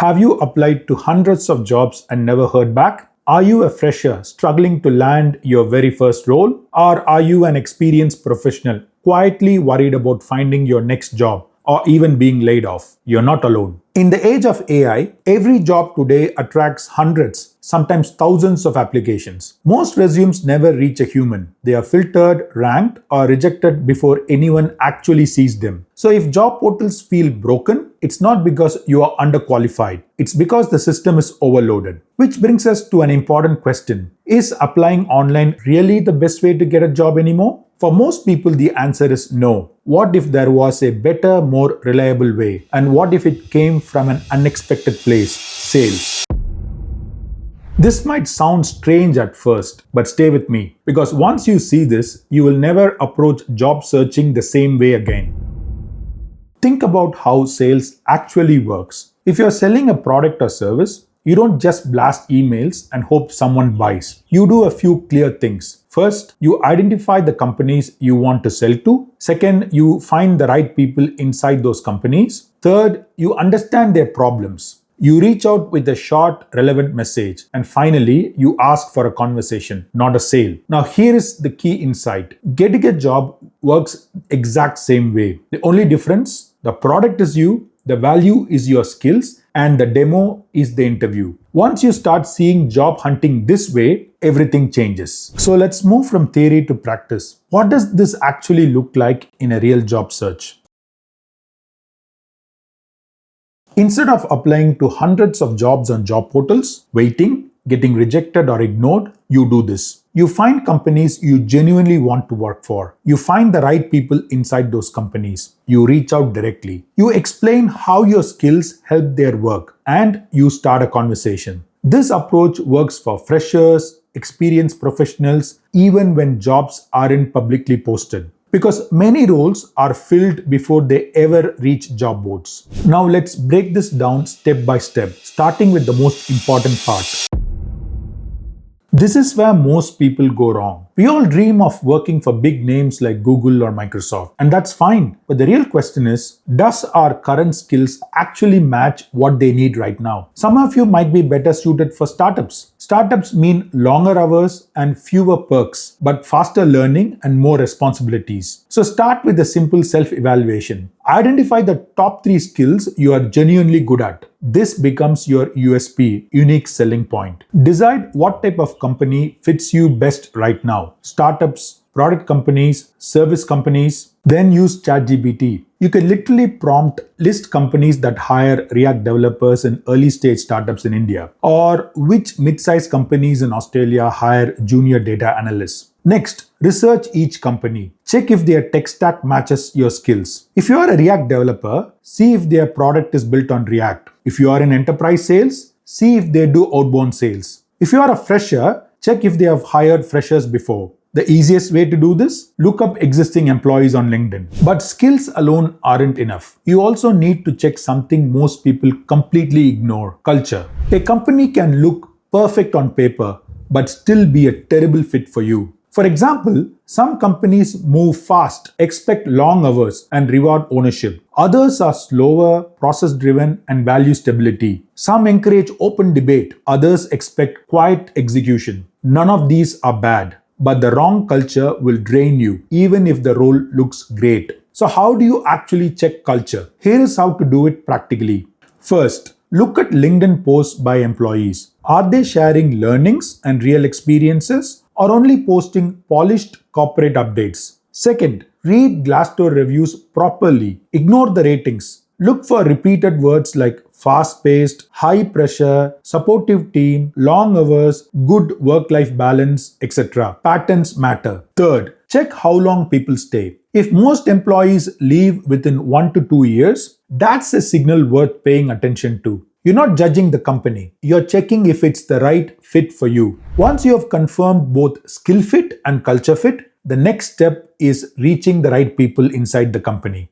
Have you applied to hundreds of jobs and never heard back? Are you a fresher struggling to land your very first role? Or are you an experienced professional quietly worried about finding your next job or even being laid off? You're not alone. In the age of AI, every job today attracts hundreds, sometimes thousands of applications. Most resumes never reach a human. They are filtered, ranked, or rejected before anyone actually sees them. So if job portals feel broken, it's not because you are underqualified. It's because the system is overloaded. Which brings us to an important question. Is applying online really the best way to get a job anymore? For most people, the answer is no. What if there was a better, more reliable way? And what if it came from an unexpected place? Sales. This might sound strange at first, but stay with me. Because once you see this, you will never approach job searching the same way again. Think about how sales actually works. If you're selling a product or service, you don't just blast emails and hope someone buys. You do a few clear things. First, you identify the companies you want to sell to. Second, you find the right people inside those companies. Third, you understand their problems. You reach out with a short, relevant message. And finally, you ask for a conversation, not a sale. Now, here is the key insight. Getting a job works exact same way. The only difference, the product is you, the value is your skills, and the demo is the interview. Once you start seeing job hunting this way, everything changes. So let's move from theory to practice. What does this actually look like in a real job search? Instead of applying to hundreds of jobs on job portals, waiting, getting rejected or ignored, you do this. You find companies you genuinely want to work for. You find the right people inside those companies. You reach out directly. You explain how your skills help their work, and you start a conversation. This approach works for freshers, experienced professionals, even when jobs aren't publicly posted. Because many roles are filled before they ever reach job boards. Now let's break this down step by step, starting with the most important part. This is where most people go wrong. We all dream of working for big names like Google or Microsoft, and that's fine. But the real question is, does our current skills actually match what they need right now? Some of you might be better suited for startups. Startups mean longer hours and fewer perks, but faster learning and more responsibilities. So start with a simple self-evaluation. Identify the top 3 skills you are genuinely good at. This becomes your USP, unique selling point. Decide what type of company fits you best right now. Startups, product companies, service companies. Then use ChatGPT. You can literally prompt list companies that hire React developers in early stage startups in India, or which mid-sized companies in Australia hire junior data analysts. Next, research each company. Check if their tech stack matches your skills. If you are a React developer, see if their product is built on React. If you are in enterprise sales, see if they do outbound sales. If you are a fresher, check if they have hired freshers before. The easiest way to do this? Look up existing employees on LinkedIn. But skills alone aren't enough. You also need to check something most people completely ignore: culture. A company can look perfect on paper, but still be a terrible fit for you. For example, some companies move fast, expect long hours, and reward ownership. Others are slower, process-driven, and value stability. Some encourage open debate. Others expect quiet execution. None of these are bad, but the wrong culture will drain you, even if the role looks great. So how do you actually check culture? Here is how to do it practically. First, look at LinkedIn posts by employees. Are they sharing learnings and real experiences, or only posting polished corporate updates? Second, read Glassdoor reviews properly. Ignore the ratings. Look for repeated words like fast-paced, high pressure, supportive team, long hours, good work-life balance, etc. Patterns matter. Third, check how long people stay. If most employees leave within 1 to 2 years, that's a signal worth paying attention to. You're not judging the company. You're checking if it's the right fit for you. Once you have confirmed both skill fit and culture fit, the next step is reaching the right people inside the company.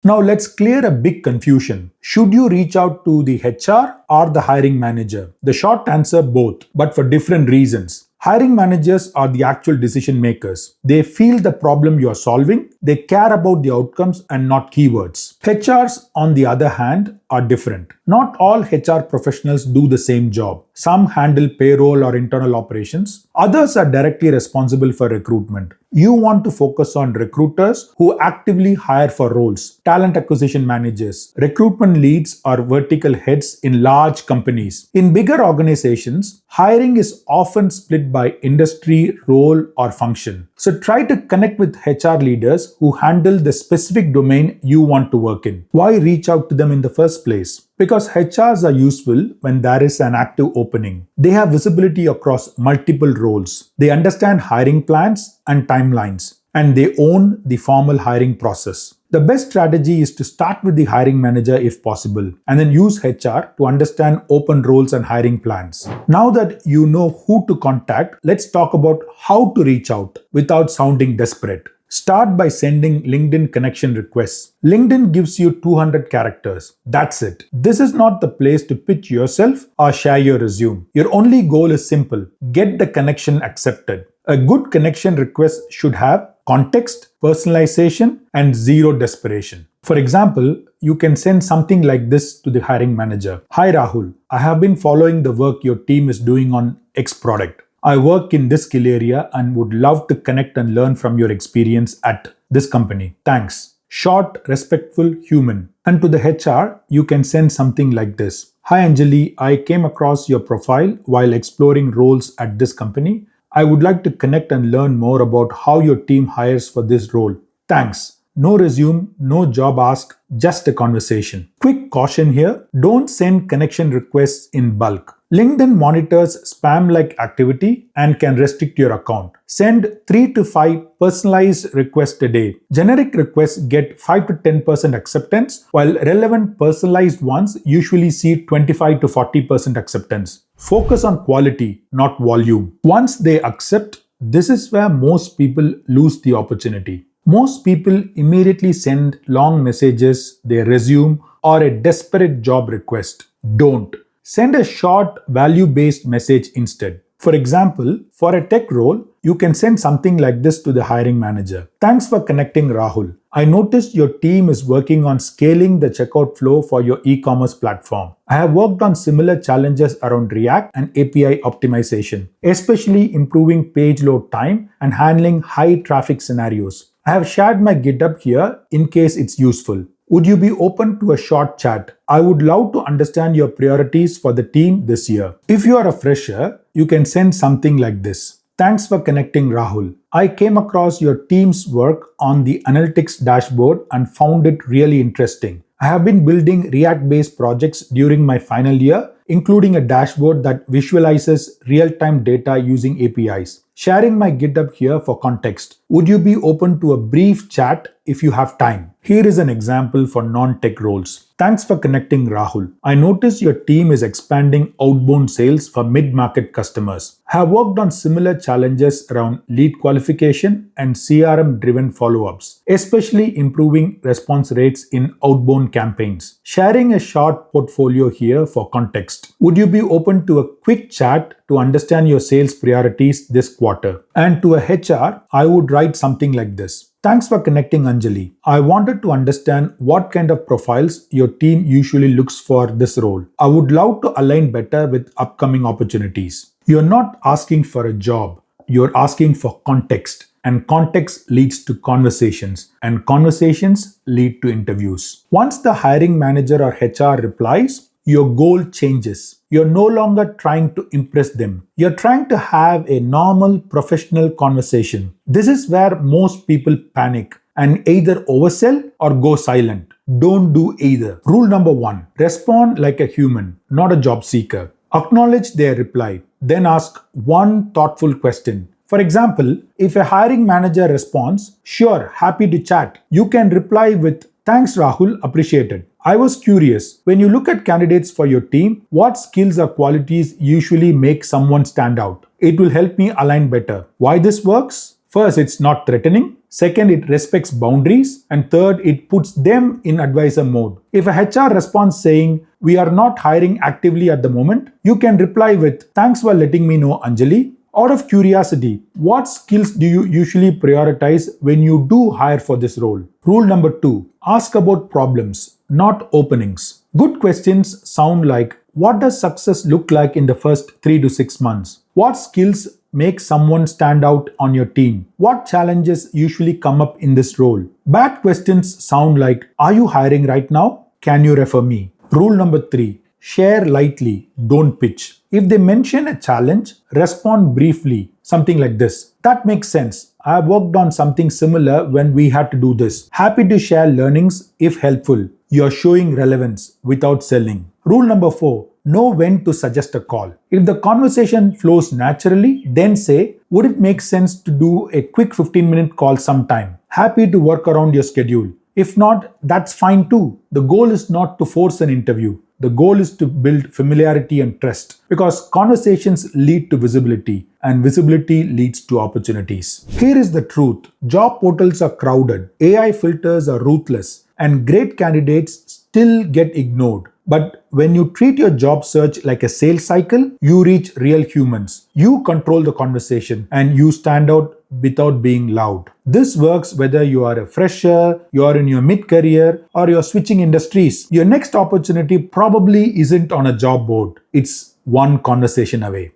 Now let's clear a big confusion. Should you reach out to the HR or the hiring manager? The short answer, both, but for different reasons. Hiring managers are the actual decision makers. They feel the problem you're solving, they care about the outcomes and not keywords. HRs, on the other hand, are different. Not all HR professionals do the same job. Some handle payroll or internal operations. Others are directly responsible for recruitment. You want to focus on recruiters who actively hire for roles, talent acquisition managers, recruitment leads, or vertical heads in large companies. In bigger organizations, hiring is often split by industry, role, or function. So try to connect with HR leaders who handle the specific domain you want to work in. Why reach out to them in the first place? Because HRs are useful when there is an active opening. They have visibility across multiple roles. They understand hiring plans and timelines, and they own the formal hiring process. The best strategy is to start with the hiring manager if possible, and then use HR to understand open roles and hiring plans. Now that you know who to contact, let's talk about how to reach out without sounding desperate. Start by sending LinkedIn connection requests. LinkedIn gives you 200 characters. That's it. This is not the place to pitch yourself or share your resume. Your only goal is simple: get the connection accepted. A good connection request should have context, personalization, and zero desperation. For example, you can send something like this to the hiring manager. Hi Rahul, I have been following the work your team is doing on X product. I work in this skill area and would love to connect and learn from your experience at this company. Thanks. Short, respectful, human. And to the HR, you can send something like this. Hi Anjali, I came across your profile while exploring roles at this company. I would like to connect and learn more about how your team hires for this role. Thanks. No resume, no job ask, just a conversation. Quick caution here, don't send connection requests in bulk. LinkedIn monitors spam-like activity and can restrict your account. Send 3 to 5 personalized requests a day. Generic requests get 5 to 10% acceptance, while relevant personalized ones usually see 25 to 40% acceptance. Focus on quality, not volume. Once they accept, this is where most people lose the opportunity. Most people immediately send long messages, their resume, or a desperate job request. Don't. Send a short, value-based message instead. For example, for a tech role, you can send something like this to the hiring manager. Thanks for connecting, Rahul. I noticed your team is working on scaling the checkout flow for your e-commerce platform. I have worked on similar challenges around React and API optimization, especially improving page load time and handling high traffic scenarios. I have shared my GitHub here in case it's useful. Would you be open to a short chat? I would love to understand your priorities for the team this year. If you are a fresher, you can send something like this. Thanks for connecting, Rahul. I came across your team's work on the analytics dashboard and found it really interesting. I have been building React-based projects during my final year, including a dashboard that visualizes real-time data using APIs. Sharing my GitHub here for context. Would you be open to a brief chat if you have time? Here is an example for non-tech roles. Thanks for connecting, Rahul. I noticed your team is expanding outbound sales for mid-market customers. I have worked on similar challenges around lead qualification and CRM-driven follow-ups, especially improving response rates in outbound campaigns. Sharing a short portfolio here for context. Would you be open to a quick chat to understand your sales priorities this quarter? And to a HR, I would write something like this. Thanks for connecting, Anjali. I wanted to understand what kind of profiles your team usually looks for this role. I would love to align better with upcoming opportunities. You're not asking for a job. You're asking for context. And context leads to conversations. And conversations lead to interviews. Once the hiring manager or HR replies, your goal changes. You're no longer trying to impress them. You're trying to have a normal professional conversation. This is where most people panic and either oversell or go silent. Don't do either. Rule number 1, respond like a human, not a job seeker. Acknowledge their reply, then ask one thoughtful question. For example, if a hiring manager responds, "Sure, happy to chat," you can reply with, "Thanks Rahul, appreciated. I was curious, when you look at candidates for your team, what skills or qualities usually make someone stand out? It will help me align better." Why this works? First, it's not threatening. Second, it respects boundaries. And third, it puts them in advisor mode. If a HR responds saying, "We are not hiring actively at the moment," you can reply with, "Thanks for letting me know, Anjali. Out of curiosity, what skills do you usually prioritize when you do hire for this role? Rule number 2, ask about problems, not openings. Good questions sound like, what does success look like in the first 3 to 6 months? What skills make someone stand out on your team? What challenges usually come up in this role? Bad questions sound like, are you hiring right now? Can you refer me? Rule number 3, share lightly, don't pitch. If they mention a challenge, respond briefly, something like this. That makes sense. I have worked on something similar when we had to do this. Happy to share learnings if helpful. You're showing relevance without selling. Rule number 4, know when to suggest a call. If the conversation flows naturally, then say, would it make sense to do a quick 15-minute call sometime? Happy to work around your schedule. If not, that's fine too. The goal is not to force an interview. The goal is to build familiarity and trust, because conversations lead to visibility and visibility leads to opportunities. Here is the truth. Job portals are crowded, AI filters are ruthless, and great candidates still get ignored. But when you treat your job search like a sales cycle, you reach real humans. You control the conversation and you stand out without being loud. This works whether you are a fresher, you are in your mid-career, or you're switching industries. Your next opportunity probably isn't on a job board. It's one conversation away.